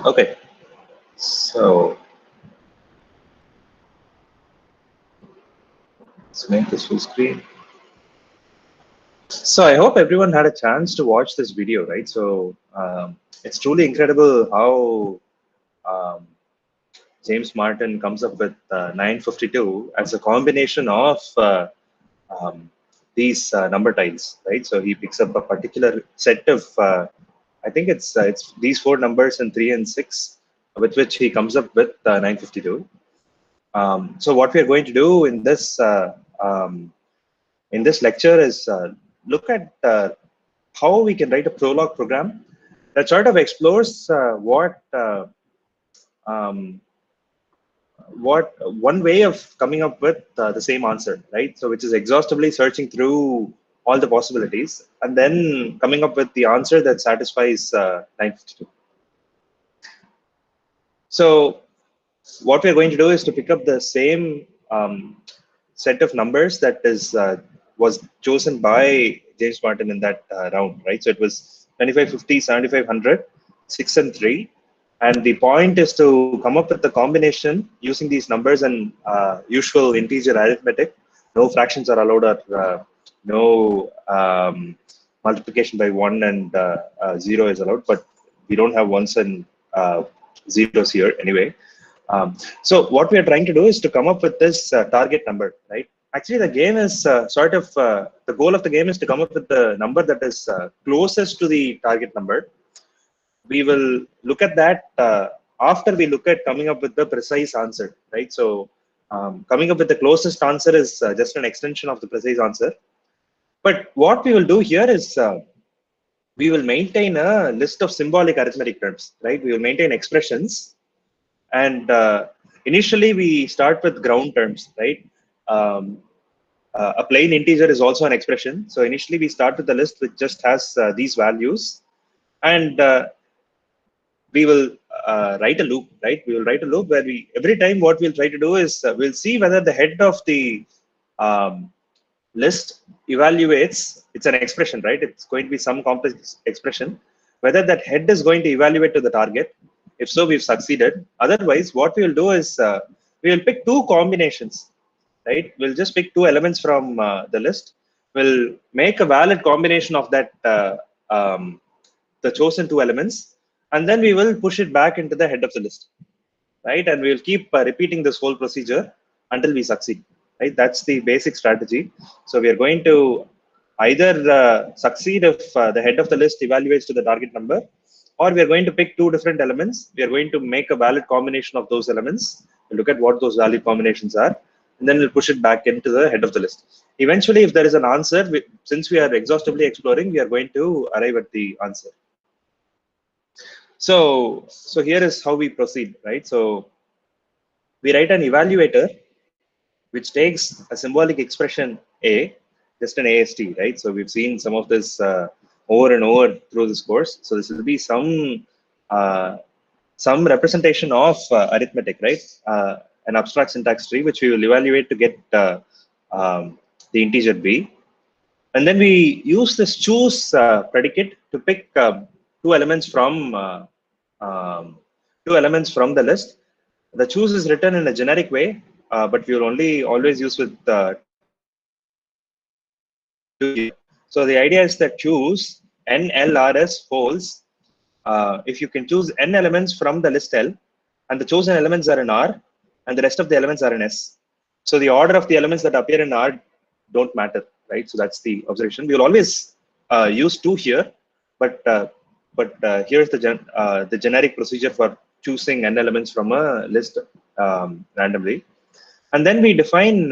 Okay, so let's make this full screen. So I hope everyone had a chance to watch this video, right? So it's truly incredible how James Martin comes up with 952 as a combination of these number tiles, right? So he picks up a particular set of, I think it's these four numbers and 3 and 6, with which he comes up with 952. So what we are going to do in this lecture is look at how we can write a Prolog program that sort of explores um, what one way of coming up with the same answer, right? So which is exhaustively searching through all the possibilities and then coming up with the answer that satisfies 952. So what we're going to do is to pick up the same set of numbers that was chosen by James Martin in that round, right? So it was 25, 50, 75, 100, 6 and 3. And the point is to come up with the combination using these numbers and usual integer arithmetic. No fractions are allowed, or no multiplication by 1 and 0 is allowed, but we don't have ones and zeros here anyway. So what we are trying to do is to come up with this target number, right? Actually, the game is the goal of the game is to come up with the number that is closest to the target number. We will look at that after we look at coming up with the precise answer, right? So coming up with the closest answer is just an extension of the precise answer. But what we will do here is we will maintain a list of symbolic arithmetic terms, right? We will maintain expressions. And initially, we start with ground terms, right? A plain integer is also an expression. So initially, we start with the list which just has these values. And we will write a loop, right? We will write a loop where every time what we'll try to do is we'll see whether the head of the list evaluates, it's an expression, right? It's going to be some complex expression, whether that head is going to evaluate to the target. If so, we've succeeded. Otherwise, what we will do is we will pick two combinations, right? We'll just pick two elements from the list. We'll make a valid combination of that, the chosen two elements, and then we will push it back into the head of the list, right? And we will keep repeating this whole procedure until we succeed, right? That's the basic strategy. So we are going to either succeed if the head of the list evaluates to the target number, or we are going to pick two different elements. We are going to make a valid combination of those elements. We'll look at what those valid combinations are, and then we'll push it back into the head of the list. Eventually, if there is an answer, since we are exhaustively exploring, we are going to arrive at the answer. So here is how we proceed, right? So we write an evaluator which takes a symbolic expression A, just an AST, right? So we've seen some of this over and over through this course. So this will be some representation of arithmetic, right? An abstract syntax tree, which we will evaluate to get the integer B. And then we use this choose predicate to pick two elements from the list. The choose is written in a generic way, but we will only always use with so the idea is that choose NLRS holds if you can choose n elements from the list L, and the chosen elements are in R, and the rest of the elements are in S. So the order of the elements that appear in R don't matter, right? So that's the observation. We will always use 2 here, but here's the generic procedure for choosing n elements from a list randomly. And then we define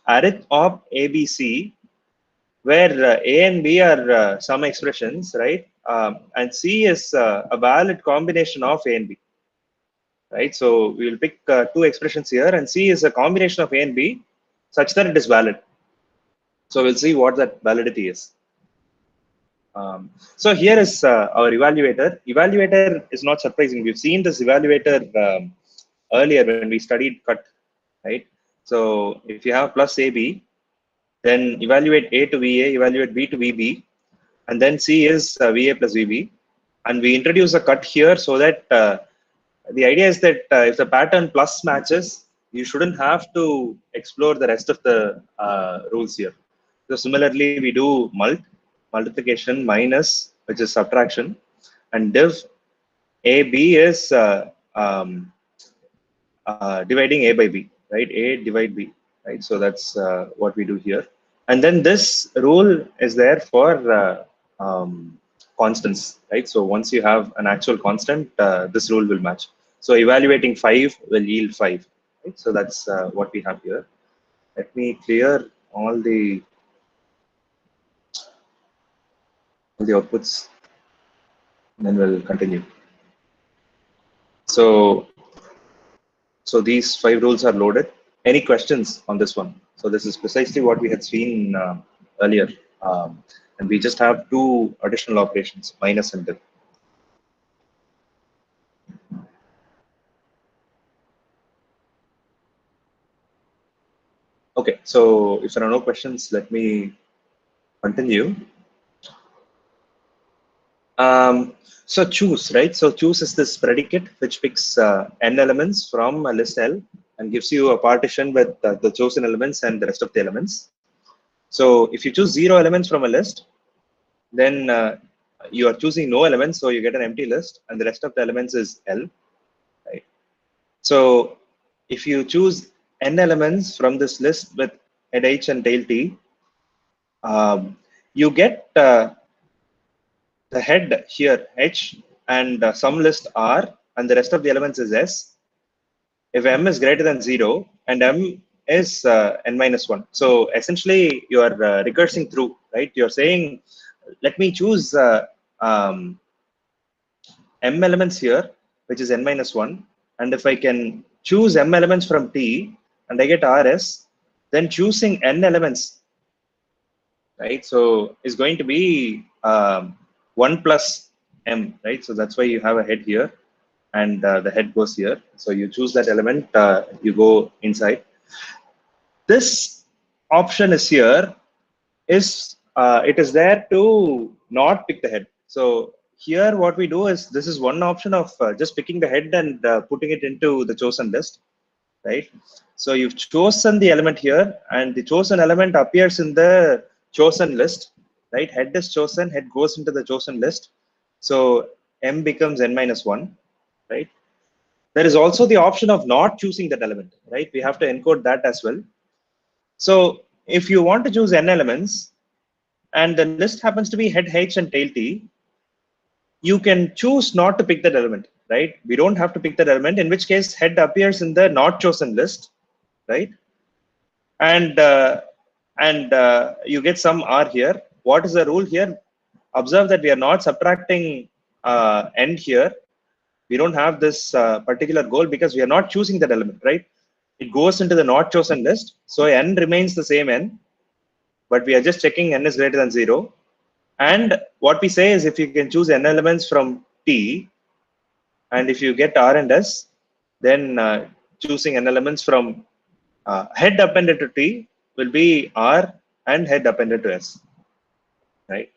arith op ABC, where A and B are some expressions, right? And C is a valid combination of A and B, right? So we will pick 2 expressions here, and C is a combination of A and B such that it is valid. So we'll see what that validity is. So here is our evaluator. Evaluator is not surprising. We've seen this evaluator earlier when we studied cut, right? So if you have plus AB, then evaluate A to VA, evaluate B to VB, and then C is VA plus VB. And we introduce a cut here so that the idea is that if the pattern plus matches, you shouldn't have to explore the rest of the rules here. So similarly, we do multiplication minus, which is subtraction, and div AB is dividing A by B, right? A divide B, right? So that's what we do here. And then this rule is there for constants, right? So once you have an actual constant, this rule will match. So evaluating 5 will yield 5, right? So that's what we have here. Let me clear all the outputs, and then we'll continue. So these 5 rules are loaded. Any questions on this one? So this is precisely what we had seen earlier. And we just have 2 additional operations, minus and div. Okay, so if there are no questions, let me continue. So choose, right? So choose is this predicate which picks n elements from a list L and gives you a partition with the chosen elements and the rest of the elements. So if you choose 0 elements from a list, then you are choosing no elements, so you get an empty list, and the rest of the elements is L, right? So if you choose n elements from this list with head H and tail T, you get the head here H and some list R, and the rest of the elements is S. If M is greater than 0 and M is n minus 1. So essentially, you are recursing through, right? You're saying, let me choose M elements here, which is n minus 1. And if I can choose M elements from T and I get RS, then choosing n elements, right? So is going to be 1 plus M, right? So that's why you have a head here and the head goes here. So you choose that element, you go inside. This option is here, it is there to not pick the head. So here what we do is, this is one option of just picking the head and putting it into the chosen list, right? So you've chosen the element here and the chosen element appears in the chosen list, right? Head is chosen, head goes into the chosen list. So M becomes n minus 1, right? There is also the option of not choosing that element, right? We have to encode that as well. So if you want to choose n elements and the list happens to be head H and tail T, you can choose not to pick that element, right? We don't have to pick that element, in which case head appears in the not chosen list, right? And you get some R here. What is the rule here? Observe that we are not subtracting n here. We don't have this particular goal because we are not choosing that element, right? It goes into the not chosen list. So n remains the same n, but we are just checking n is greater than 0. And what we say is, if you can choose n elements from T, and if you get R and S, then choosing n elements from head appended to T will be R and head appended to S, right?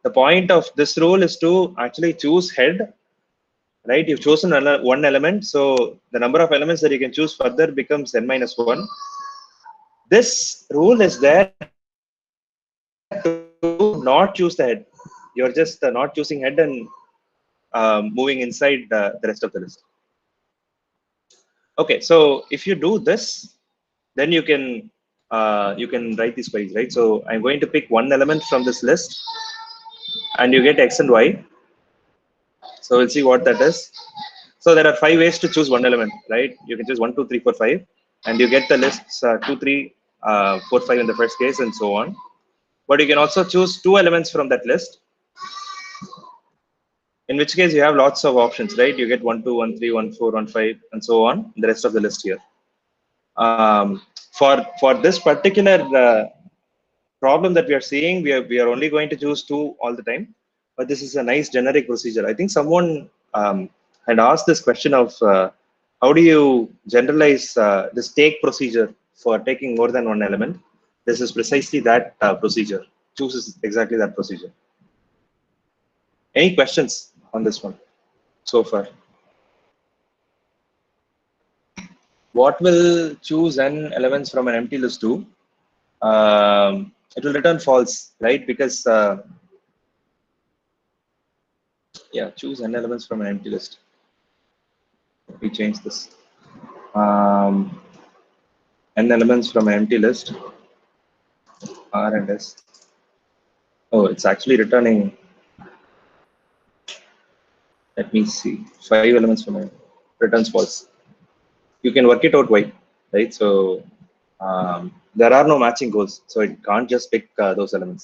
The point of this rule is to actually choose head, right? You've chosen one element, so the number of elements that you can choose further becomes n minus 1. This rule is there to not choose the head. You're just not choosing head and moving inside the rest of the list. Okay, so if you do this, then you can write these queries, right? So I'm going to pick one element from this list, and you get X and Y. So we'll see what that is. So there are 5 ways to choose one element, right? You can choose 1, 2, 3, 4, 5, and you get the lists 2, 3, 4, 5 in the first case, and so on. But you can also choose 2 elements from that list, in which case you have lots of options, right? You get 1, 2, 1, 3, 1, 4, 1, 5, and so on, the rest of the list here. For this particular problem that we are seeing, we are only going to choose 2 all the time, but this is a nice generic procedure. I think someone had asked this question of how do you generalize this take procedure for taking more than one element. This is precisely that procedure. Choose is exactly that procedure. Any questions on this one so far? what will choose n elements from an empty list do? It will return false, right? Because yeah, choose n elements from an empty list. Let me change this. N elements from an empty list. R and S. Oh, it's actually returning. Let me see. 5 elements from a returns false. You can work it out why, right? So there are no matching goals, so it can't just pick those elements.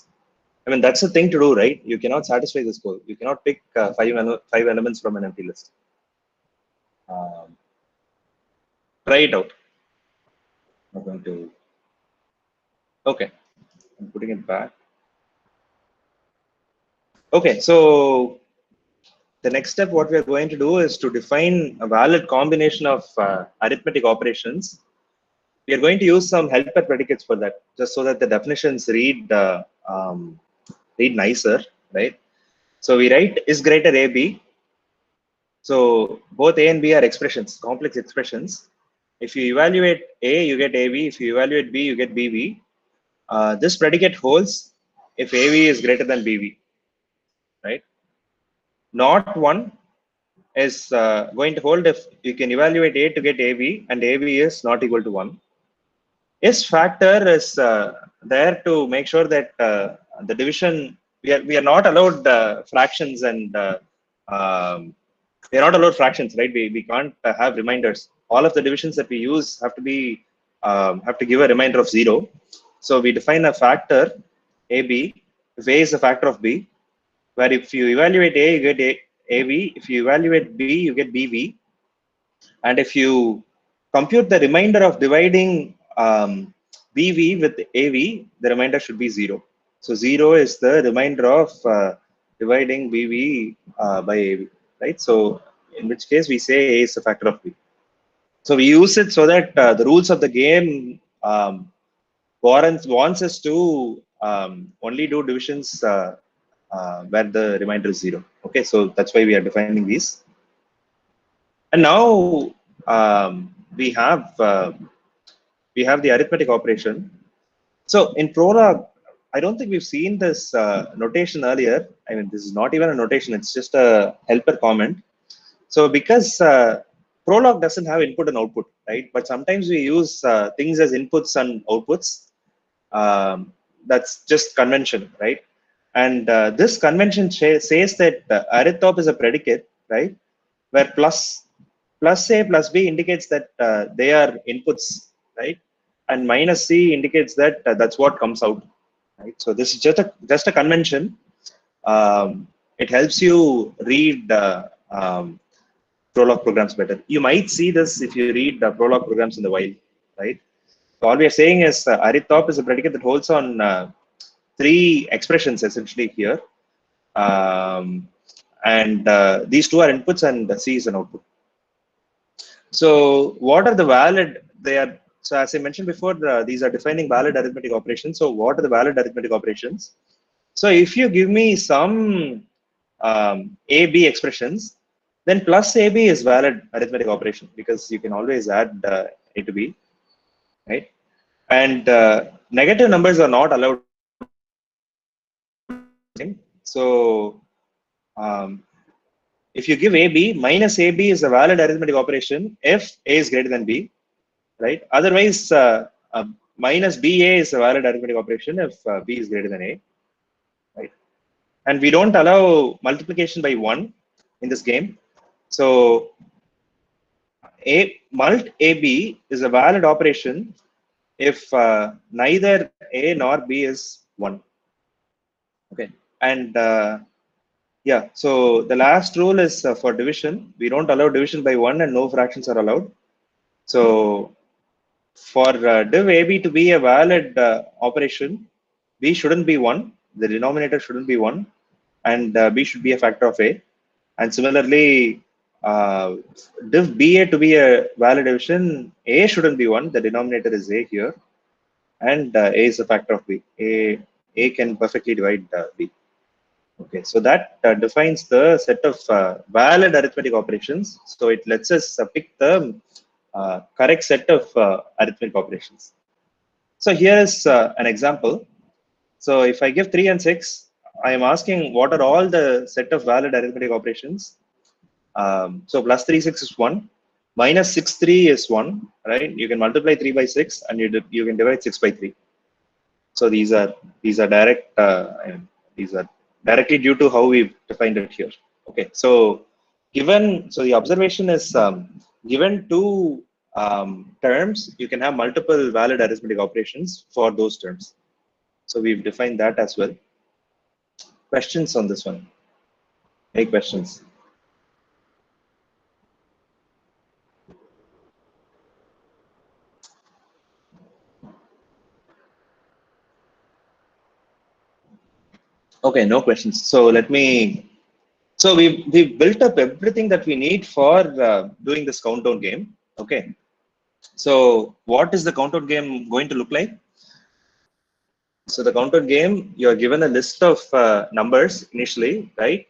I mean, that's the thing to do, right? You cannot satisfy this goal. You cannot pick five elements from an empty list. Try it out. I'm going to. Okay, I'm putting it back. Okay, so the next step, what we are going to do is to define a valid combination of arithmetic operations. We are going to use some helper predicates for that, just so that the definitions read nicer, right? So we write is greater AB. So both A and B are expressions, complex expressions. If you evaluate A, you get AB. If you evaluate B, you get BB. This predicate holds if AB is greater than BB, right? Not one is going to hold if you can evaluate A to get AB and AB is not equal to 1. S factor is there to make sure that the division, we are not allowed fractions and we are not allowed fractions, right? We can't have reminders. All of the divisions that we use have to be have to give a reminder of 0. So we define a factor AB if A is a factor of B, where if you evaluate A, you get AB. If you evaluate B, you get BB. And if you compute the remainder of dividing BV with AV, the remainder should be 0. So 0 is the remainder of dividing BV by AV, right? So in which case we say A is a factor of B. So we use it so that the rules of the game wants us to only do divisions where the remainder is 0. Okay, so that's why we are defining these. And now we have the arithmetic operation. So in Prolog, I don't think we've seen this notation earlier. I mean, this is not even a notation; it's just a helper comment. So because Prolog doesn't have input and output, right? But sometimes we use things as inputs and outputs. That's just convention, right? And this convention says that arithop is a predicate, right? Where plus A plus B indicates that they are inputs, right? And minus C indicates that that's what comes out, right? So this is just a convention. It helps you read Prolog programs better. You might see this if you read Prolog programs in the wild, right? So all we are saying is arithop is a predicate that holds on 3 expressions essentially here. And these 2 are inputs and C is an output. So what are the valid, so as I mentioned before, these are defining valid arithmetic operations. So what are the valid arithmetic operations? So if you give me some AB expressions, then plus AB is valid arithmetic operation because you can always add A to B, right? And negative numbers are not allowed. So if you give AB, minus AB is a valid arithmetic operation if A is greater than B, right? Otherwise, minus BA is a valid arithmetic operation if B is greater than A, right? And we don't allow multiplication by 1 in this game. So mult AB is a valid operation if neither A nor B is 1. Okay, and yeah, so the last rule is for division. We don't allow division by 1 and no fractions are allowed. So for div AB to be a valid operation, B shouldn't be 1, the denominator shouldn't be 1, and B should be a factor of A. And similarly, div BA to be a valid division, A shouldn't be 1, the denominator is A here, and A is a factor of B. A can perfectly divide B. Okay, so that defines the set of valid arithmetic operations. So it lets us pick the correct set of arithmetic operations. So here is an example. So if I give 3 and 6, I am asking what are all the set of valid arithmetic operations. So plus 3, 6 is 1. Minus 6, 3 is 1, right? You can multiply 3 by 6 and you can divide 6 by 3. So these are direct, these are directly due to how we've defined it here. Okay, so so the observation is given two terms, you can have multiple valid arithmetic operations for those terms. So we've defined that as well. Questions on this one? Any questions? Okay, no questions. So let me. So we've built up everything that we need for doing this countdown game. Okay. So what is the countdown game going to look like? So the countdown game, you are given a list of numbers initially, right?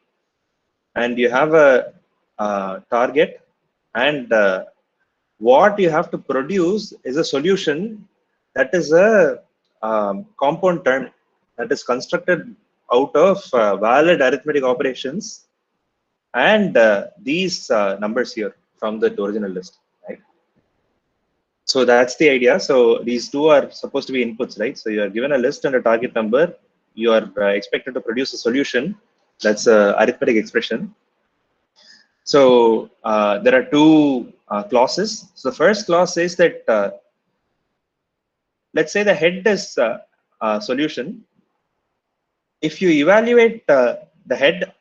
And you have a target, and what you have to produce is a solution that is a compound term that is constructed out of valid arithmetic operations and these numbers here from the original list, right? So that's the idea. So these two are supposed to be inputs, right? So you are given a list and a target number. You are expected to produce a solution. That's a arithmetic expression. So there are two clauses. So the first clause says that let's say the head is solution. If you evaluate the head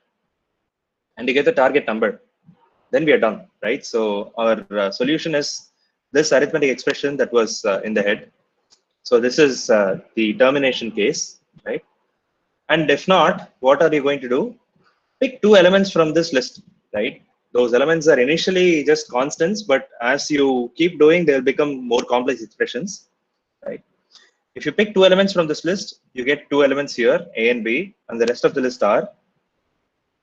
and you get the target number, then we are done, right? So our solution is this arithmetic expression that was in the head. So this is the termination case, right? And if not, what are you going to do? Pick two elements from this list, right? Those elements are initially just constants, but as you keep doing, they'll become more complex expressions, right? If you pick two elements from this list, you get two elements here, A and B, and the rest of the list are.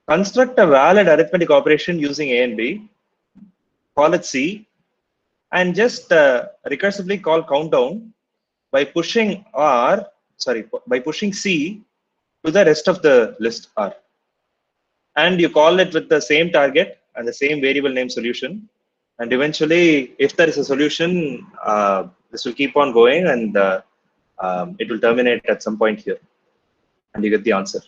Construct a valid arithmetic operation using A and B, call it C, and just recursively call countdown by pushing by pushing C to the rest of the list R. And you call it with the same target and the same variable name solution. And eventually, if there is a solution, this will keep on going and it will terminate at some point here. And you get the answer.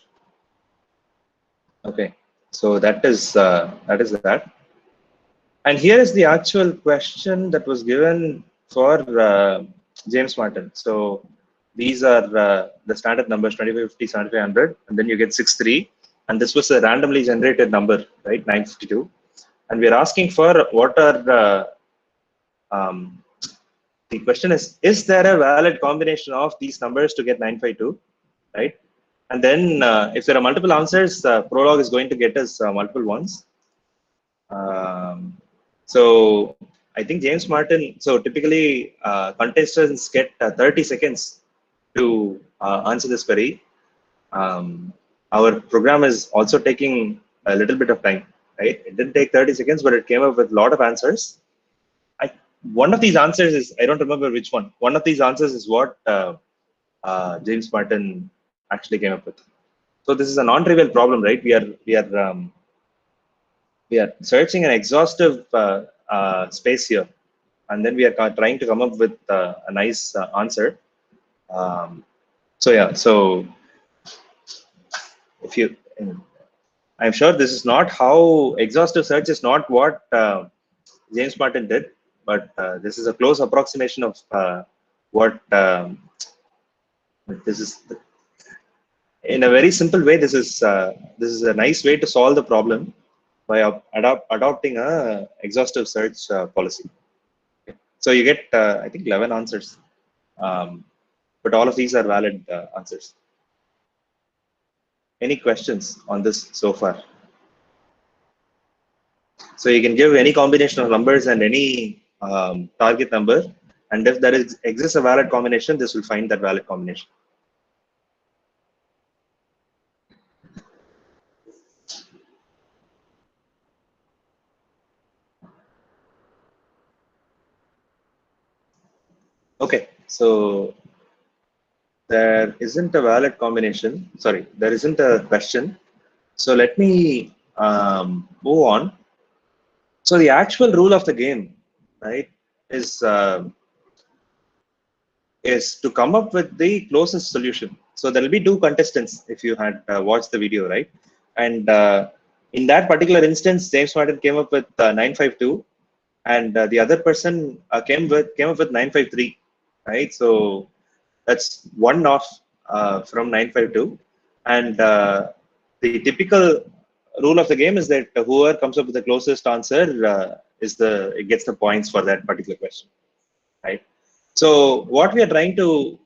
Okay, so that is that. And here is the actual question that was given for James Martin. So these are the standard numbers 2550, 7500, and then you get 63. And this was a randomly generated number, right? 952. And we're asking for what are the question is there a valid combination of these numbers to get 952, right? And then if there are multiple answers, Prolog is going to get us multiple ones. So I think James Martin, so typically contestants get 30 seconds to answer this query. Our program is also taking a little bit of time, right? It didn't take 30 seconds, but it came up with a lot of answers. One of these answers is, I don't remember which one. One of these answers is what James Martin actually came up with. So this is a non-trivial problem, right? We are searching an exhaustive space here, and then we are trying to come up with a nice answer. So yeah, so if you, I'm sure this is not how exhaustive search is not what James Martin did, but this is a close approximation of what this is. In a very simple way, this is a nice way to solve the problem by adopting a exhaustive search policy. Okay. So you get, I think, 11 answers, but all of these are valid answers. Any questions on this so far? So you can give any combination of numbers and any target number, and if there exists a valid combination, this will find that valid combination. Okay, so there isn't a valid combination. Sorry, there isn't a question. So let me move on. So the actual rule of the game, right, is is to come up with the closest solution. So there will be two contestants if you had watched the video, right? And in that particular instance, James Martin came up with 952, and the other person came up with 953, right? So that's one off from 952, and the typical rule of the game is that whoever comes up with the closest answer is the it gets the points for that particular question, right? So what we are going to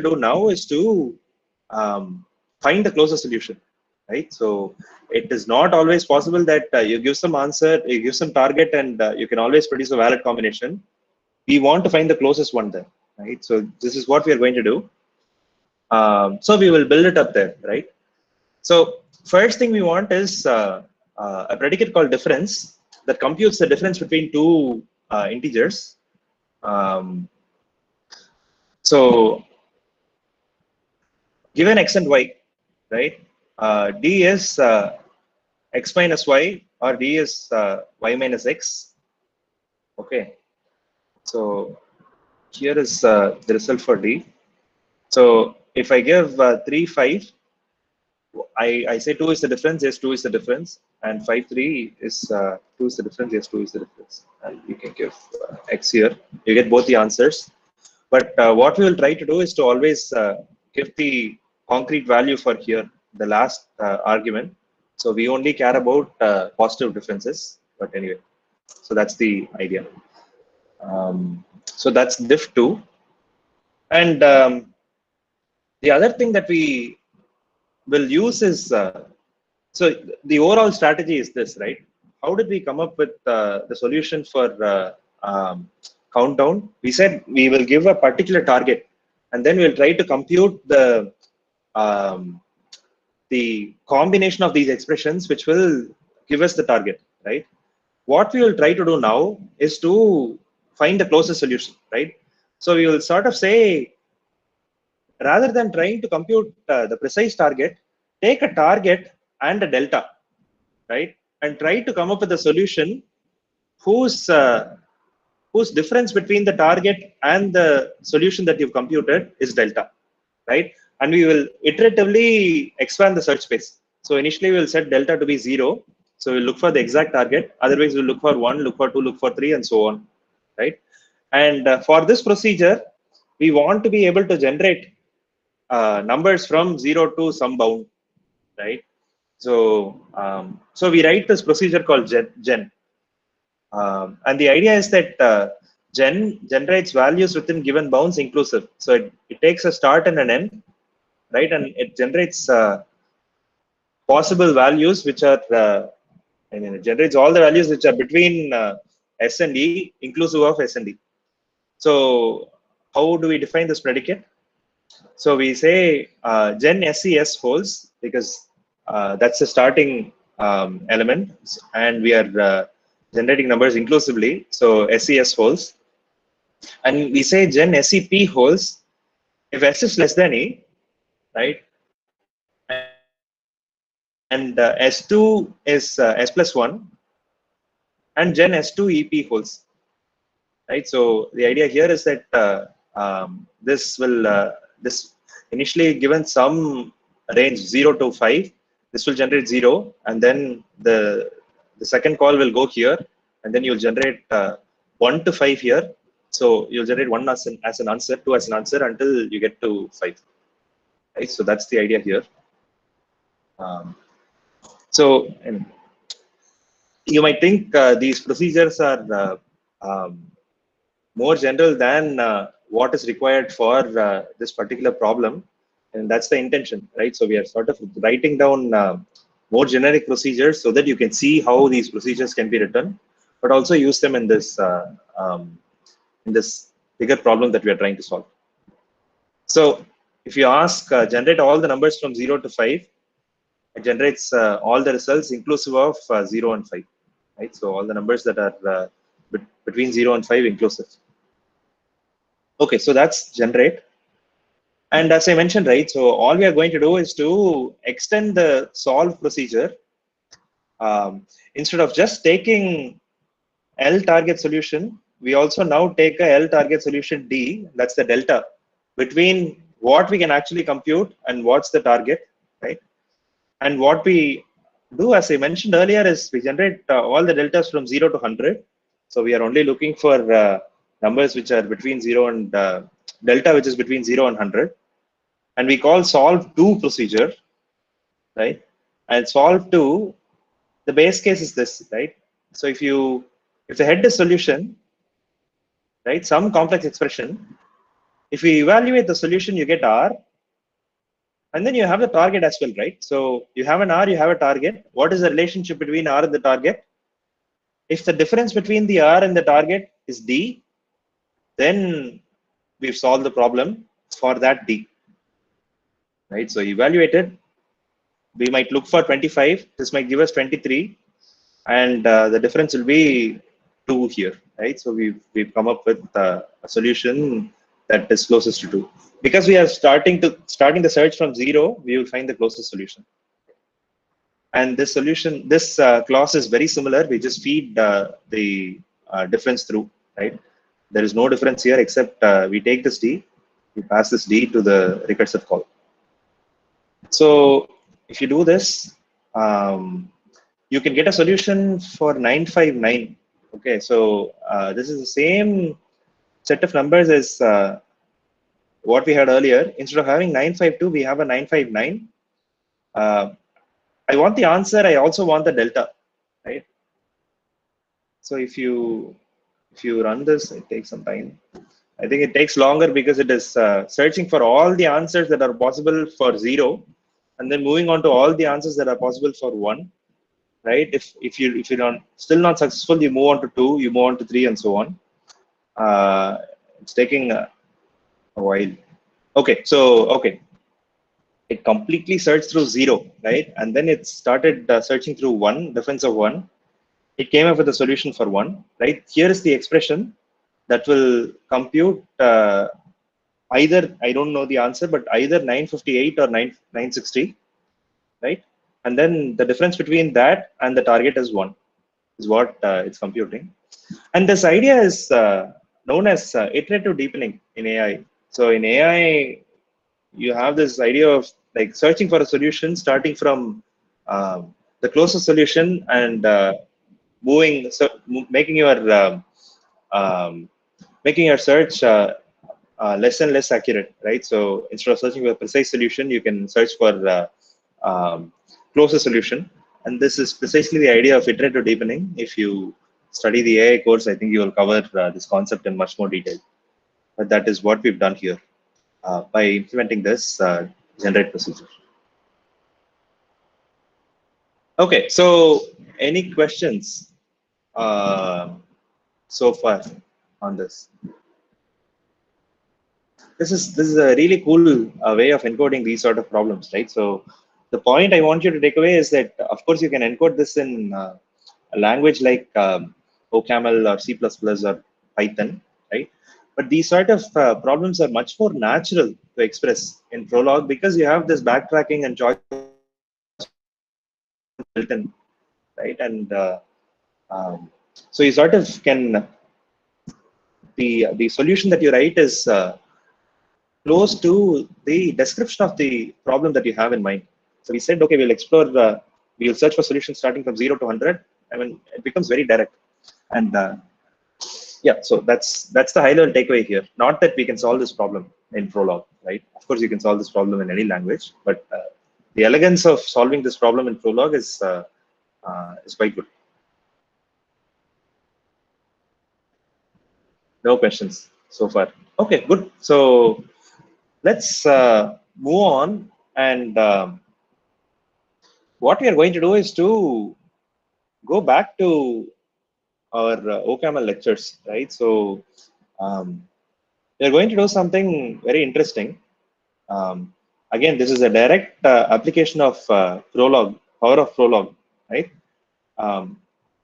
do now is to find the closest solution, right? So it is not always possible that you give some answer, you give some target, and you can always produce a valid combination. We want to find the closest one there, right? So this is what we are going to do. So we will build it up there, right? So first thing we want is a predicate called difference that computes the difference between two integers. Um, so given x and y, right? D is x minus y or D is y minus x. Okay. So here is the result for D. So if I give 3, 5, I say 2 is the difference, yes, 2 is the difference, and 5, 3 is 2 is the difference, yes, 2 is the difference. And you can give x here. You get both the answers. But what we will try to do is to always give the concrete value for here, the last argument. So we only care about positive differences. But anyway, so that's the idea. So that's diff 2. And the other thing that we will use is so the overall strategy is this, right? How did we come up with the solution for countdown? We said we will give a particular target, and then we'll try to compute um, the combination of these expressions, which will give us the target, right? What we will try to do now is to find the closest solution, right? So we will sort of say, rather than trying to compute the precise target, take a target and a delta, right? And try to come up with a solution whose whose difference between the target and the solution that you've computed is delta, right? And we will iteratively expand the search space. So initially we'll set delta to be 0. So we'll look for the exact target. Otherwise we'll look for 1, look for 2, look for 3, and so on, right? And for this procedure, we want to be able to generate numbers from 0 to some bound, right? So we write this procedure called gen. And the idea is that gen generates values within given bounds inclusive. So it takes a start and an end, right? And it generates possible values which are, I mean, it generates all the values which are between S and E, inclusive of S and E. So how do we define this predicate? So we say gen SES holds because that's the starting element, and we are generating numbers inclusively. So SES holds, and we say gen SEP holds if S is less than E, right? And S2 is S plus 1, and gen S2 EP holds, right? So the idea here is that this will this initially given some range 0 to 5, this will generate 0, and then the second call will go here, and then you'll generate 1 to 5 here. So you'll generate 1 as an answer, 2 as an answer until you get to 5, right? So that's the idea here. So and you might think these procedures are more general than what is required for this particular problem, and that's the intention, right? So we are sort of writing down more generic procedures so that you can see how these procedures can be written, but also use them in this bigger problem that we are trying to solve. So if you ask generate all the numbers from 0 to 5, it generates all the results inclusive of 0 and 5, right? So all the numbers that are between 0 and 5 inclusive. Okay, so that's generate. And as I mentioned, right, so all we are going to do is to extend the solve procedure. Instead of just taking L target solution, we also now take a L target solution D, that's the delta between what we can actually compute and what's the target, right? And what we do, as I mentioned earlier, is we generate all the deltas from 0 to 100. So we are only looking for numbers which are between 0 and delta, which is between 0 and 100. And we call solve to procedure, right? And solve to, the base case is this, right? So if the head is solution, right, some complex expression, if we evaluate the solution, you get R, and then you have the target as well, right? So you have an R, you have a target. What is the relationship between R and the target? If the difference between the R and the target is D, then we've solved the problem for that D, right? So evaluated, we might look for 25. This might give us 23, and the difference will be 2 here, right? So we've come up with a solution that is closest to 2. Because we are starting the search from 0, we will find the closest solution. And this solution, this clause is very similar. We just feed the difference through, right? There is no difference here except we take this D, we pass this D to the recursive call. So if you do this, you can get a solution for 959. Okay, so this is the same set of numbers as what we had earlier. Instead of having 952, we have a 959. I want the answer. I also want the delta, right? So if you run this, it takes some time. I think it takes longer because it is searching for all the answers that are possible for 0, and then moving on to all the answers that are possible for 1. Right? If you're still not successful, you move on to 2, you move on to 3, and so on. It's taking a while. Okay, so it completely searched through 0, right? And then it started searching through 1, difference of 1. It came up with a solution for 1, right? Here is the expression that will compute either, I don't know the answer, but either 958 or 960, right? And then the difference between that and the target is 1, is what it's computing. And this idea is known as iterative deepening in AI. So in AI, you have this idea of like searching for a solution, starting from the closest solution and making your making your search less and less accurate, right? So instead of searching for a precise solution, you can search for closest solution. And this is precisely the idea of iterative deepening. If you study the AI course, I think you will cover this concept in much more detail. But that is what we've done here by implementing this generate procedure. Okay, so any questions so far on this? This is a really cool way of encoding these sort of problems, right? So the point I want you to take away is that, of course, you can encode this in a language like OCaml or C++ or Python, right? But these sort of problems are much more natural to express in Prolog because you have this backtracking and choice built in, right? And so you sort of can, the solution that you write is close to the description of the problem that you have in mind. So we said, okay, we'll explore, we'll search for solutions starting from 0 to 100. I mean, it becomes very direct. And yeah, so that's the high level takeaway here. Not that we can solve this problem in Prolog, right? Of course, you can solve this problem in any language, but the elegance of solving this problem in Prolog is quite good. No questions so far. Okay, good. So let's move on. And what we are going to do is to go back to our OCaml lectures, right? So we are going to do something very interesting. Again, this is a direct application of Prolog, power of Prolog, right?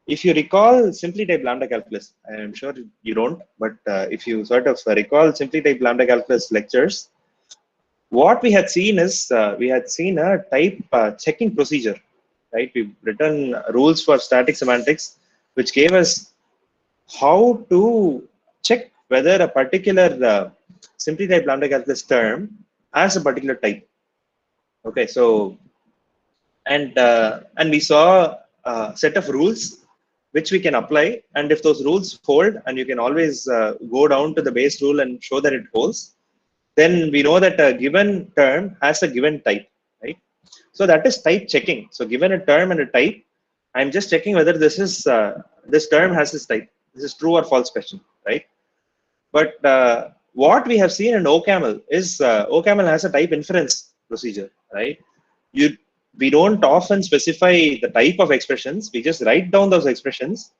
if you recall simply type lambda calculus, I'm sure you don't, but if you sort of recall simply type lambda calculus lectures, what we had seen is we had seen a type checking procedure, right? We've written rules for static semantics, which gave us how to check whether a particular simply type lambda calculus term has a particular type. Okay, so and we saw a set of rules which we can apply, and if those rules hold, and you can always go down to the base rule and show that it holds, then we know that a given term has a given type, right? So that is type checking. So given a term and a type, I'm just checking whether this term has this type. This is true or false question, right? But what we have seen in OCaml is OCaml has a type inference procedure, right? We don't often specify the type of expressions. We just write down those expressions.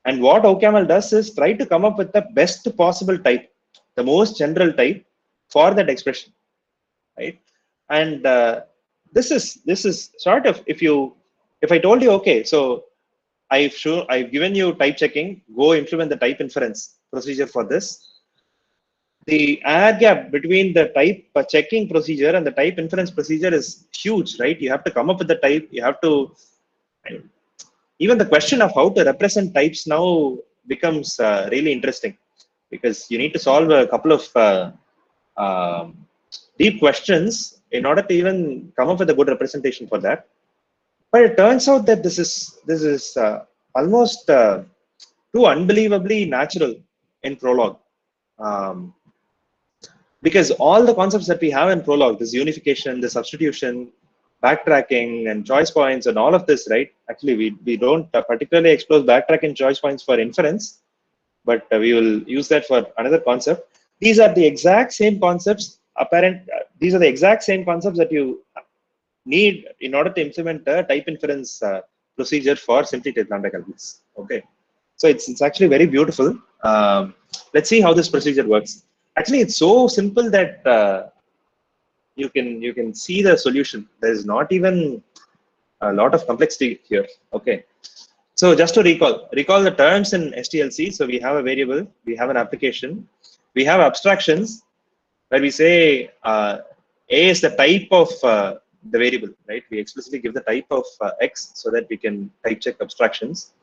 And what OCaml does is try to come up with the best possible type, the most general type for that expression, right? And this is sort of, if I told you, okay, so I've given you type checking, go implement the type inference procedure for this. The air gap between the type checking procedure and the type inference procedure is huge, right? You have to come up with the type. You have to, even the question of how to represent types now becomes really interesting, because you need to solve a couple of deep questions in order to even come up with a good representation for that. But it turns out that this is almost too unbelievably natural in Prolog. Because all the concepts that we have in Prolog, this unification, the substitution, backtracking, and choice points, and all of this, right? Actually, we don't particularly explore backtracking choice points for inference, but we will use that for another concept. These are the exact same concepts. These are the exact same concepts that you need in order to implement a type inference procedure for simply type lambda calculus. Okay, so it's actually very beautiful. Let's see how this procedure works. Actually, it's so simple that you can see the solution. There is not even a lot of complexity here. Okay, so just to recall the terms in STLC. So we have a variable, we have an application, we have abstractions where we say A is the type of the variable, right? We explicitly give the type of X so that we can type check abstractions.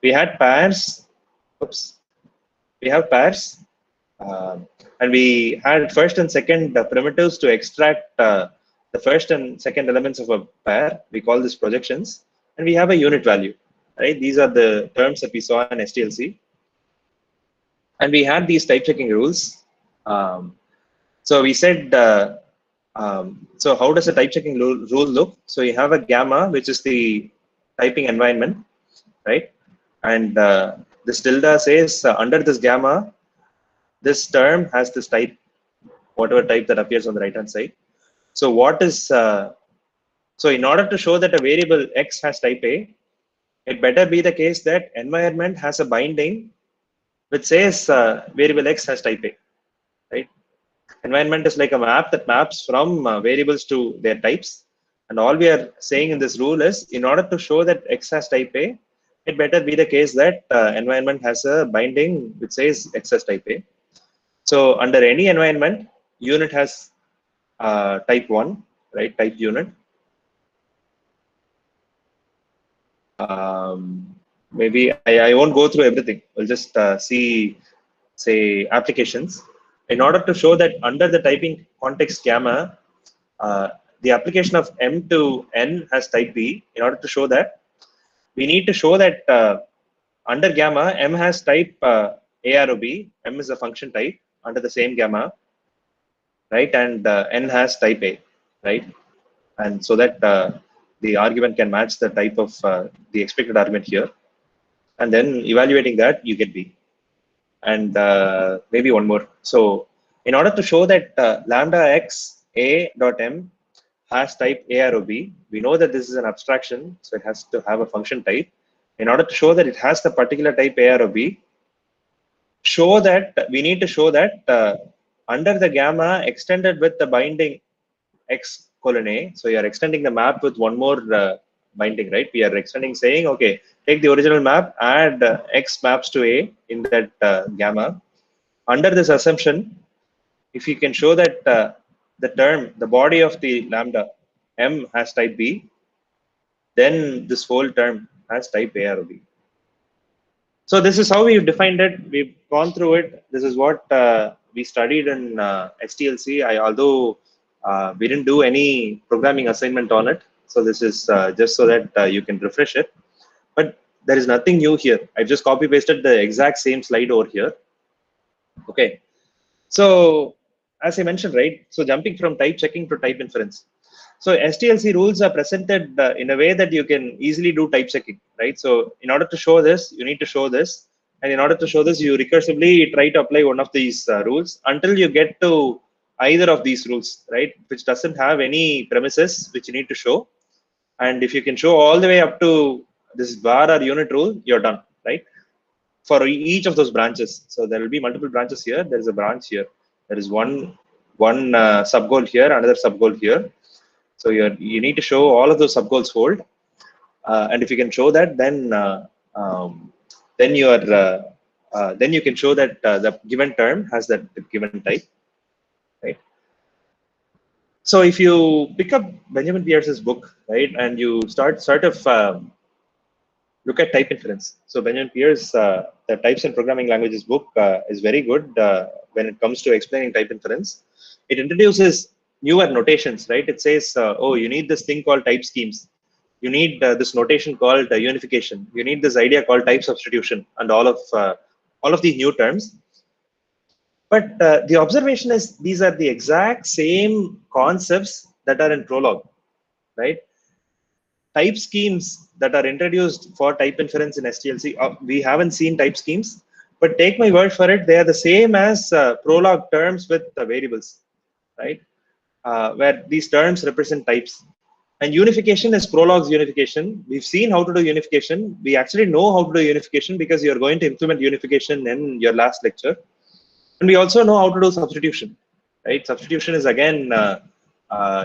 We had pairs. Oops. We have pairs. And we had first and second primitives to extract the first and second elements of a pair. We call this projections. And we have a unit value, right? These are the terms that we saw in STLC. And we had these type checking rules. So we said, so how does a type checking rule look? So you have a gamma, which is the typing environment, right? And this tilde says under this gamma, this term has this type, whatever type that appears on the right hand side. So what is, so in order to show that a variable X has type A, it better be the case that environment has a binding which says variable X has type A, right? Environment is like a map that maps from variables to their types. And all we are saying in this rule is, in order to show that X has type A, it better be the case that environment has a binding which says X has type A. So under any environment, unit has type 1, right? Type unit. Maybe I won't go through everything. We'll just see, say, applications. In order to show that under the typing context gamma, the application of M to N has type B. In order to show that, we need to show that under gamma, M has type AROB. M is a function type under the same gamma, right? And N has type A, right? And so that the argument can match the type of the expected argument here. And then evaluating that, you get B. And maybe one more. So in order to show that lambda X A dot M has type AROB, we know that this is an abstraction, so it has to have a function type. In order to show that it has the particular type AROB, show that we need to show that under the gamma extended with the binding X colon A, so you are extending the map with one more binding, right? We are extending saying, okay, take the original map, add x maps to a in that gamma. Under this assumption, if you can show that the term, the body of the lambda m has type B, then this whole term has type A or B. So this is how we've defined it. We've gone through it. This is what we studied in STLC. Although we didn't do any programming assignment on it. So this is just so that you can refresh it. But there is nothing new here. I've just copy pasted the exact same slide over here. Okay. So as I mentioned, right? So jumping from type checking to type inference. So STLC rules are presented in a way that you can easily do type checking, right? So in order to show this, you need to show this. And in order to show this, you recursively try to apply one of these rules until you get to either of these rules, right? Which doesn't have any premises which you need to show. And if you can show all the way up to this bar or unit rule, you're done, right? For each of those branches. So there will be multiple branches here. There is a branch here. There is one sub goal here, another sub goal here. So you need to show all of those sub goals hold, and if you can show that, then then you can show that the given term has that given type, right? So if you pick up Benjamin Pierce's book, right, and you sort of look at type inference. So Benjamin Pierce, the Types and Programming Languages book is very good when it comes to explaining type inference. It introduces newer notations, right? It says, oh, you need this thing called type schemes. You need this notation called unification. You need this idea called type substitution, and all of these new terms. But the observation is these are the exact same concepts that are in Prolog, right? Type schemes that are introduced for type inference in STLC, we haven't seen type schemes, but take my word for it, they are the same as Prolog terms with variables, right? Where these terms represent types. And unification is Prolog's unification. We've seen how to do unification. We actually know how to do unification because you're going to implement unification in your last lecture. And we also know how to do substitution, right? Substitution is again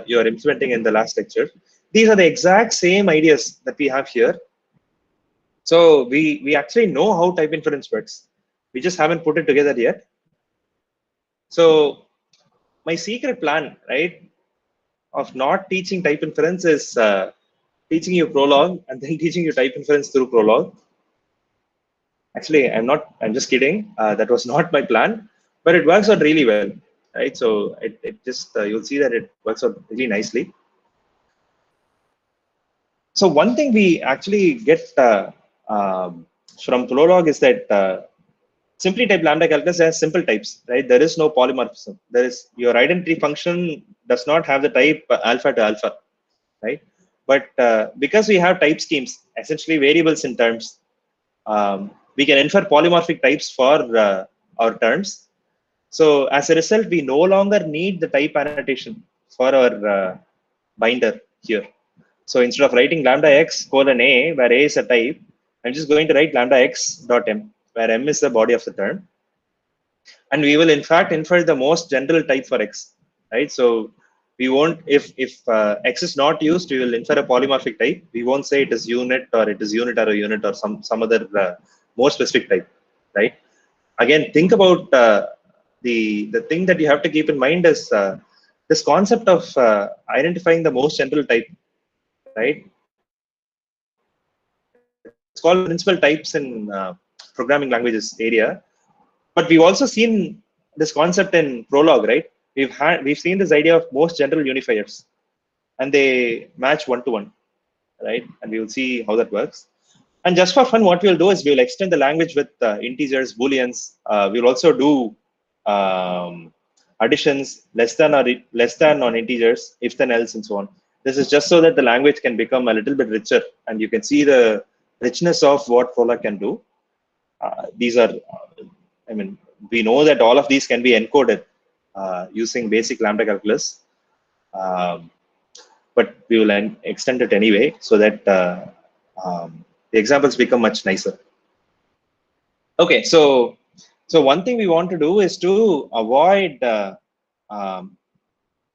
you're implementing in the last lecture. These are the exact same ideas that we have here. So we actually know how type inference works. We just haven't put it together yet. So my secret plan, right, of not teaching type inference is teaching you Prolog and then teaching you type inference through Prolog. Actually, I'm just kidding. That was not my plan, but it works out really well, right? So it just, you'll see that it works out really nicely. So one thing we actually get from Prolog is that simply type lambda calculus has simple types, right? There is no polymorphism. There is, your identity function does not have the type alpha to alpha, right? But because we have type schemes, essentially variables in terms, we can infer polymorphic types for our terms. So as a result, we no longer need the type annotation for our binder here. So instead of writing lambda x colon a, where a is a type, I'm just going to write lambda x dot m, where m is the body of the term. And we will in fact infer the most general type for x, right? So we won't, if x is not used, we will infer a polymorphic type. We won't say it is unit or it is unit or a unit or some other more specific type, right? Again, think about the thing that you have to keep in mind is this concept of identifying the most general type, right? It's called principal types in programming languages area. But we've also seen this concept in Prolog, right? We've seen this idea of most general unifiers, and they match one-to-one, right? And we will see how that works. And just for fun, what we'll do is we'll extend the language with integers, booleans. We'll also do additions, less than on integers, if then else, and so on. This is just so that the language can become a little bit richer, and you can see the richness of what Prolog can do. These are, I mean, we know that all of these can be encoded using basic lambda calculus, but we will extend it anyway so that the examples become much nicer. Okay, so one thing we want to do is to avoid.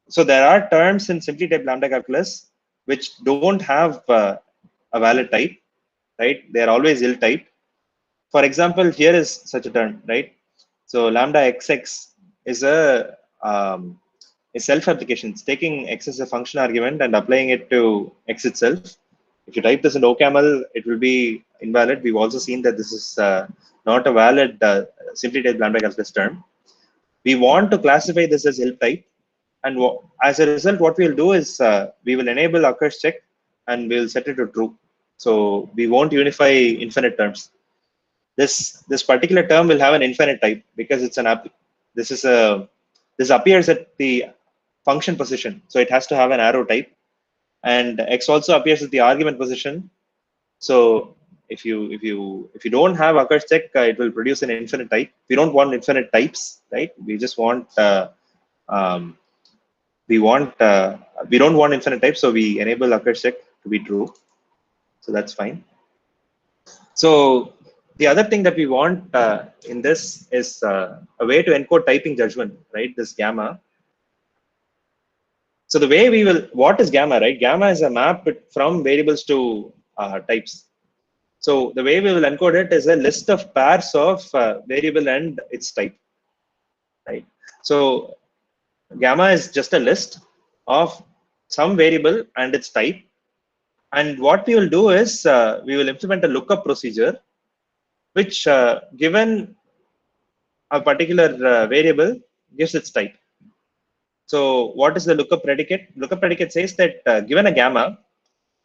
So there are terms in simply type lambda calculus which don't have a valid type, right? They are always ill typed. For example, here is such a term, right? So lambda xx is a self-application. It's taking x as a function argument and applying it to x itself. If you type this in OCaml, it will be invalid. We've also seen that this is not a valid simply type lambda calculus term. We want to classify this as ill type, and as a result, what we'll do is we will enable occurs check and we'll set it to true. So we won't unify infinite terms. This particular term will have an infinite type because it's an this appears at the function position, so it has to have an arrow type, and x also appears at the argument position. So if you don't have occurs check, it will produce an infinite type. We don't want infinite types, right? We just want um, we don't want infinite types, so we enable occurs check to be true. So that's fine. So the other thing that we want in this is a way to encode typing judgment, right? This gamma. So the way we will, what is gamma, right? Gamma is a map from variables to types. So the way we will encode it is a list of pairs of variable and its type, right? So gamma is just a list of some variable and its type. And what we will do is we will implement a lookup procedure, which given a particular variable gives its type. So what is the lookup predicate? Lookup predicate says that given a gamma,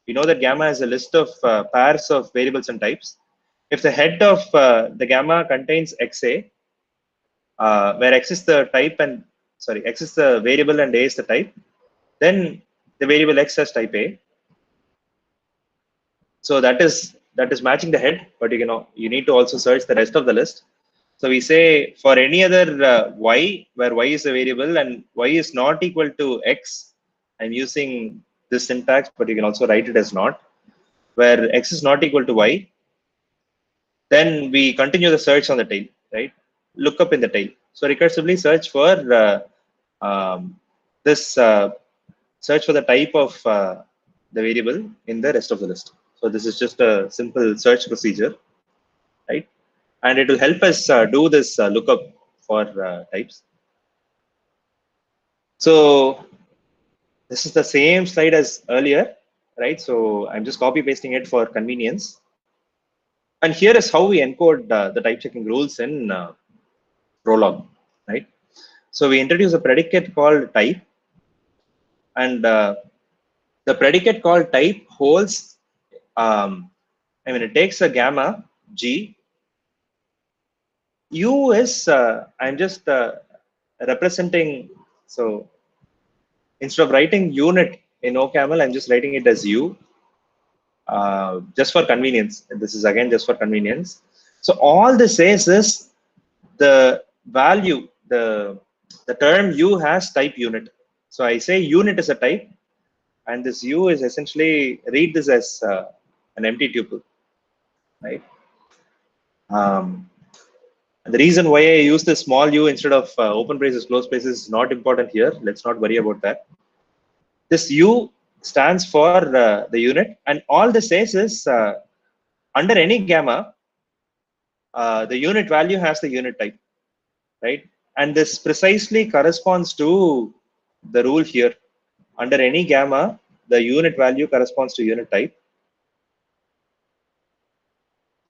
we know that gamma is a list of pairs of variables and types. If the head of the gamma contains xa, where x is the type and x is the variable and a is the type, then the variable x has type a. So that is matching the head, but you need to also search the rest of the list. So we say for any other y, where y is a variable and y is not equal to x, I'm using this syntax, but you can also write it as not, where x is not equal to y, then we continue the search on the tail, right? Look up in the tail. So recursively search for search for the type of the variable in the rest of the list. So this is just a simple search procedure, right? And it will help us do this lookup for types. So this is the same slide as earlier, right? So I'm just copy pasting it for convenience. And here is how we encode the type checking rules in Prolog, right? So we introduce a predicate called type, and the predicate called type holds, it takes a gamma g. U is, I'm just representing, so instead of writing unit in OCaml, I'm just writing it as U, just for convenience. This is again just for convenience. So all this says is the value, the term U has type unit. So I say unit is a type, and this U is essentially, read this as an empty tuple, right? The reason why I use the small u instead of open braces, close braces is not important here. Let's not worry about that. This u stands for the unit, and all this says is under any gamma, the unit value has the unit type, right? And this precisely corresponds to the rule here. Under any gamma, the unit value corresponds to unit type,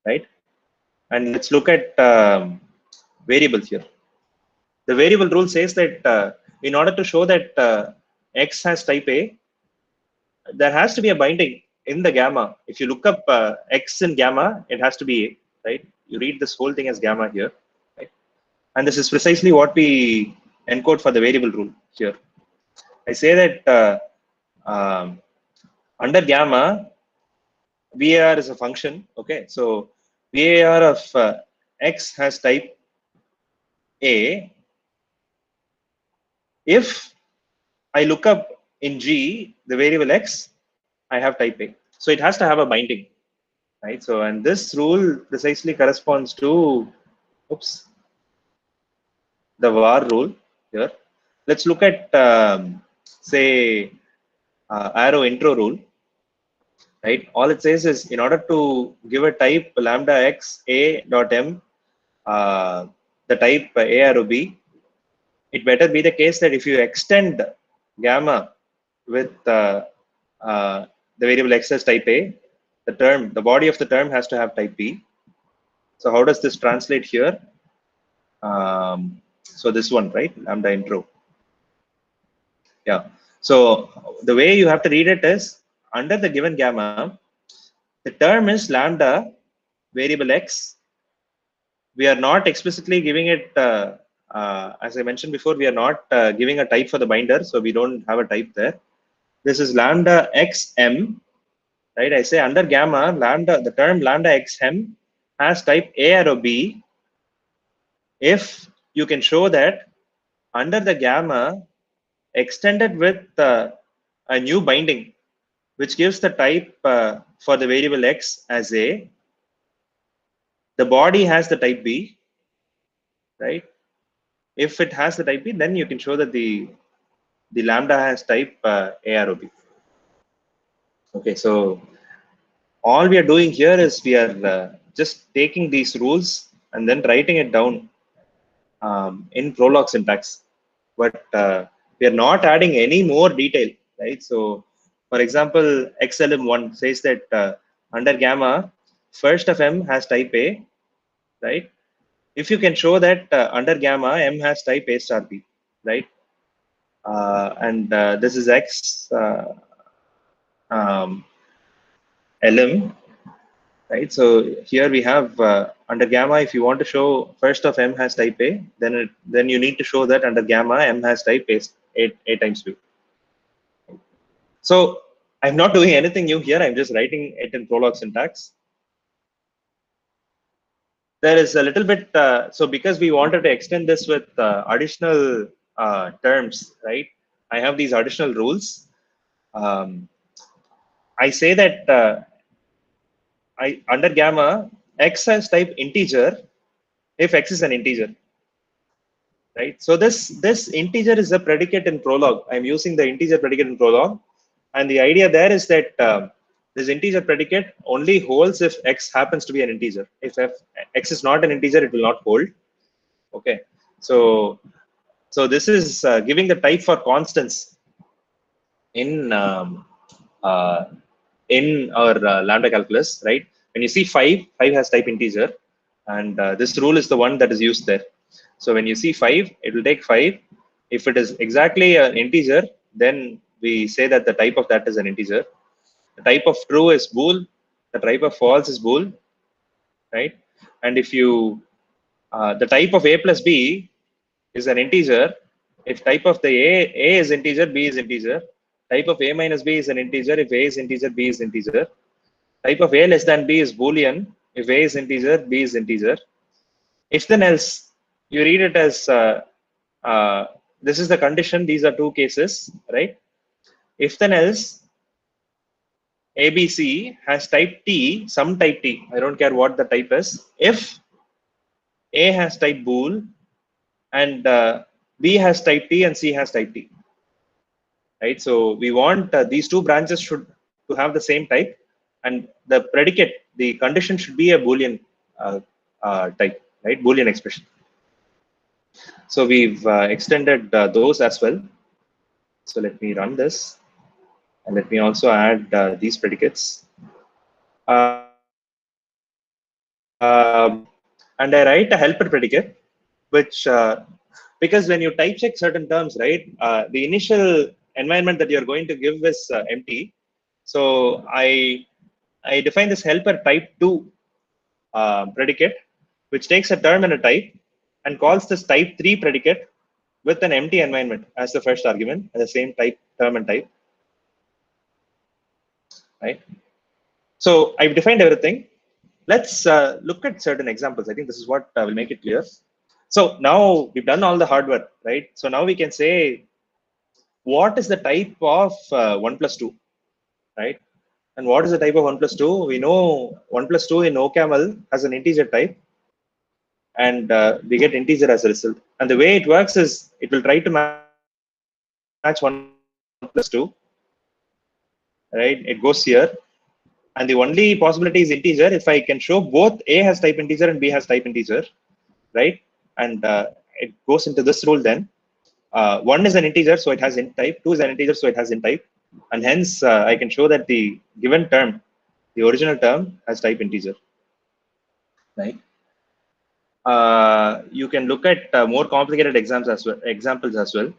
right? And let's look at variables here. The variable rule says that in order to show that x has type A, there has to be a binding in the gamma. If you look up x in gamma, it has to be A, right? You read this whole thing as gamma here, right? And this is precisely what we encode for the variable rule here. I say that under gamma, VAR is a function, okay? So VAR of x has type A if I look up in G the variable x, I have type A. So it has to have a binding, right? So, and this rule precisely corresponds to, the var rule here. Let's look at, say, arrow intro rule. right? All it says is in order to give a type lambda x a dot m, the type a arrow b, it better be the case that if you extend gamma with the variable x as type a, the body of the term has to have type b. So how does this translate here? So this one, right? Lambda intro. Yeah. So the way you have to read it is under the given gamma, the term is lambda variable x. We are not explicitly giving it, as I mentioned before, we are not giving a type for the binder, so we don't have a type there. This is lambda x m, right? I say under gamma, lambda, the term lambda x m has type a arrow b if you can show that under the gamma extended with a new binding, which gives the type for the variable x as a, the body has the type b, right? If it has the type b, then you can show that the lambda has type a arrow b. Okay, so all we are doing here is we are just taking these rules and then writing it down in Prolog syntax, but we are not adding any more detail, right? So, for example, XLM1 says that under gamma, first of M has type A, right? If you can show that under gamma, M has type A star B, right? And this is X um, LM, right? So here we have under gamma, if you want to show first of M has type A, then you need to show that under gamma, M has type A times B. So I'm not doing anything new here. I'm just writing it in Prolog syntax. There is a little bit, so because we wanted to extend this with additional terms, right? I have these additional rules. I say that under gamma, x has type integer if x is an integer, right? So this integer is a predicate in Prolog. I'm using the integer predicate in Prolog, and the idea there is that this integer predicate only holds if x happens to be an integer. If x is not an integer, it will not hold. Okay, so this is giving the type for constants in uh, our lambda calculus, right? When you see 5 has type integer, and this rule is the one that is used there. So when you see 5, it will take 5. If it is exactly an integer, then we say that the type of that is an integer. The type of true is bool. The type of false is bool, right? And if you, the type of a plus b is an integer. If type of the a is integer, b is integer. Type of a minus b is an integer. If a is integer, b is integer. Type of a less than b is boolean. If a is integer, b is integer. If then else, you read it as this is the condition. These are two cases, right? If then else, ABC has type T, some type T. I don't care what the type is. If A has type bool and B has type T and C has type T, right? So we want these two branches should to have the same type, and the predicate, the condition should be a Boolean type, right? Boolean expression. So we've extended those as well. So let me run this, and let me also add these predicates. And I write a helper predicate, which because when you type check certain terms, right, the initial environment that you're going to give is empty. So I define this helper type 2 predicate, which takes a term and a type and calls this type 3 predicate with an empty environment as the first argument and the same type, term and type, right? So I've defined everything. Let's look at certain examples. I think this is what will make it clear. So now we've done all the hard work, right? So now we can say, what is the type of 1 plus 2, right? And what is the type of 1 plus 2? We know 1 plus 2 in OCaml has an integer type, and we get integer as a result. And the way it works is it will try to match 1 plus 2, right? It goes here. And the only possibility is integer if I can show both A has type integer and B has type integer, right? And it goes into this rule then. 1 is an integer, so it has int type. 2 is an integer, so it has int type. And hence, I can show that the given term, the original term, has type integer, right? You can look at more complicated examples as well.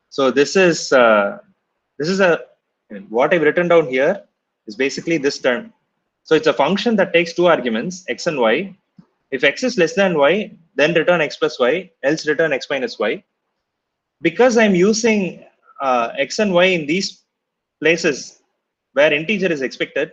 So this is what I've written down here is basically this term. So it's a function that takes two arguments, x and y. If x is less than y, then return x plus y, else return x minus y. Because I'm using x and y in these places where integer is expected,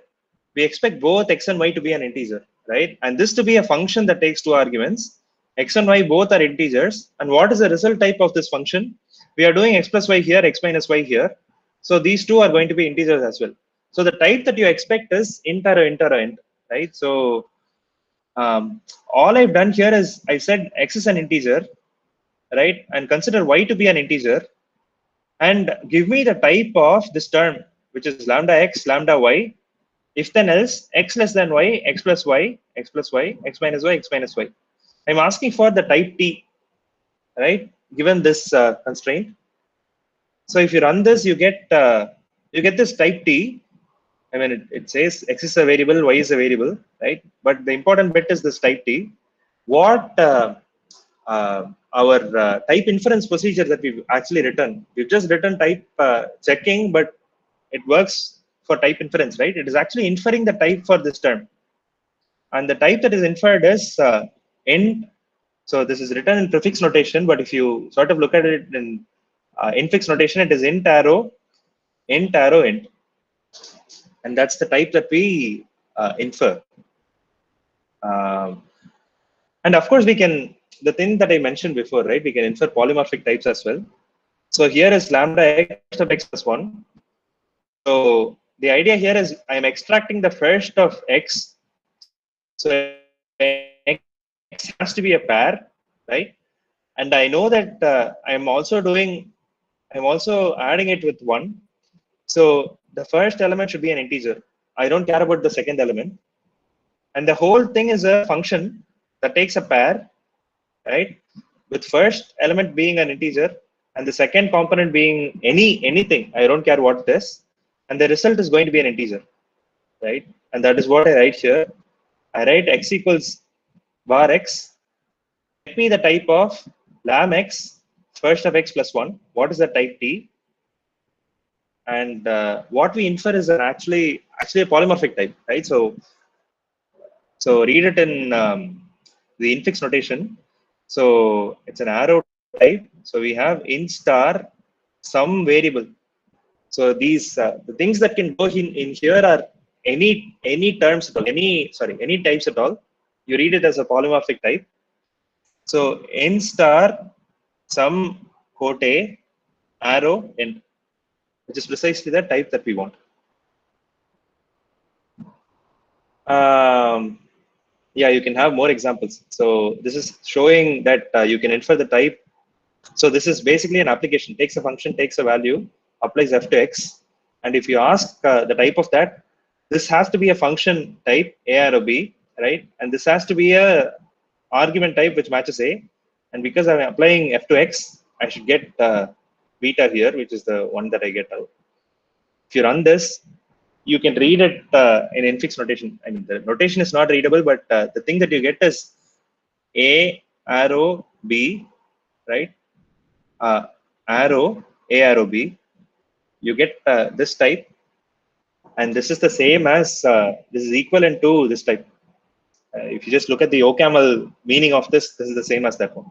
we expect both x and y to be an integer, right? And this to be a function that takes two arguments. X and y both are integers. And what is the result type of this function? We are doing x plus y here, x minus y here. So these two are going to be integers as well. So the type that you expect is int arrow, int arrow, int, right? So all I've done here is I said x is an integer, right? And consider y to be an integer. And give me the type of this term, which is lambda x, lambda y. If then else, x less than y, x plus y, x plus y, x minus y, x minus y. I'm asking for the type t, right? Given this constraint. So if you run this, you get this type t. I mean, it says x is a variable, y is a variable, right? But the important bit is this type t. What our type inference procedure that we've actually written, we've just written type checking, but it works for type inference, right? It is actually inferring the type for this term. And the type that is inferred is int. So this is written in prefix notation, but if you sort of look at it in infix notation, it is int arrow, int arrow, int. And that's the type that we infer. And of course, we can, the thing that I mentioned before, right? We can infer polymorphic types as well. So here is lambda x of x plus 1. So the idea here is I'm extracting the first of x. So x has to be a pair, right? And I know that I'm also adding it with 1. So the first element should be an integer. I don't care about the second element. And the whole thing is a function that takes a pair, right? With first element being an integer and the second component being anything. I don't care what it is. And the result is going to be an integer, right? And that is what I write here. I write x equals bar x. Get me the type of lam x, first of x plus 1. What is the type t? And what we infer is actually a polymorphic type, right? So read it in the infix notation. So it's an arrow type. So we have int star some variable. So these the things that can go in here are any terms at all, any types at all. You read it as a polymorphic type. So int star some quote arrow int, which is precisely the type that we want. Yeah, you can have more examples. So this is showing that you can infer the type. So this is basically an application. Takes a function, takes a value, applies f to x. And if you ask the type of that, this has to be a function type a arrow b, right? And this has to be a argument type which matches a. And because I'm applying f to x, I should get beta here, which is the one that I get out. If you run this, you can read it in infix notation. I mean, the notation is not readable, but the thing that you get is a arrow b, right? Arrow a arrow b. You get this type, and this is the same as this is equivalent to this type. If you just look at the OCaml meaning of this is the same as that one.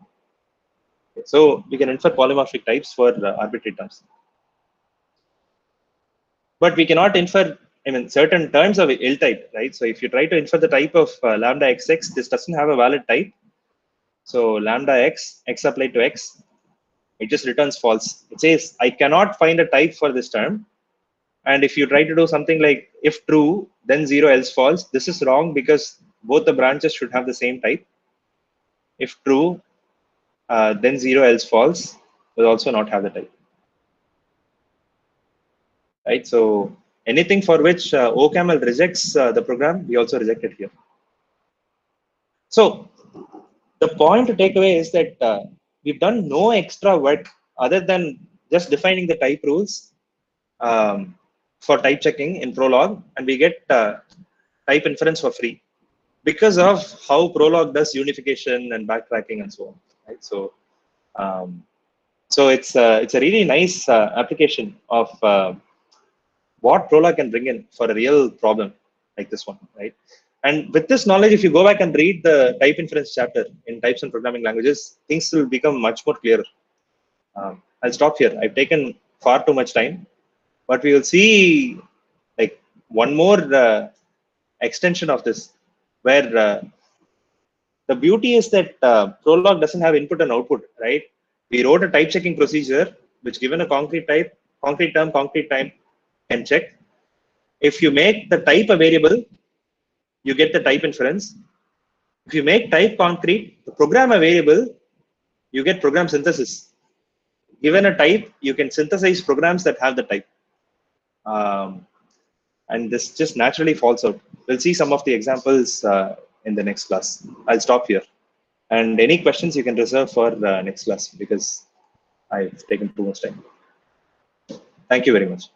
So we can infer polymorphic types for arbitrary terms. But we cannot infer, I mean, certain terms of ill type, right? So if you try to infer the type of lambda xx, this doesn't have a valid type. So lambda x applied to x, it just returns false. It says, I cannot find a type for this term. And if you try to do something like if true, then 0 else false, this is wrong because both the branches should have the same type. If true, then 0 else false will also not have the type. Right? So anything for which OCaml rejects the program, we also reject it here. So the point to take away is that we've done no extra work other than just defining the type rules for type checking in Prolog, and we get type inference for free because of how Prolog does unification and backtracking and so on. Right? Um, so it's a really nice application of what Prolog can bring in for a real problem like this one, right? And with this knowledge, if you go back and read the type inference chapter in types and programming languages, things will become much more clearer. I'll stop here. I've taken far too much time, but we will see like one more extension of this, where the beauty is that Prolog doesn't have input and output, right? We wrote a type checking procedure which, given a concrete type, concrete term, concrete time, can check. If you make the type a variable, you get the type inference. If you make type concrete, the program a variable, you get program synthesis. Given a type, you can synthesize programs that have the type. And this just naturally falls out. We'll see some of the examples in the next class. I'll stop here. And any questions you can reserve for next class because I've taken too much time. Thank you very much.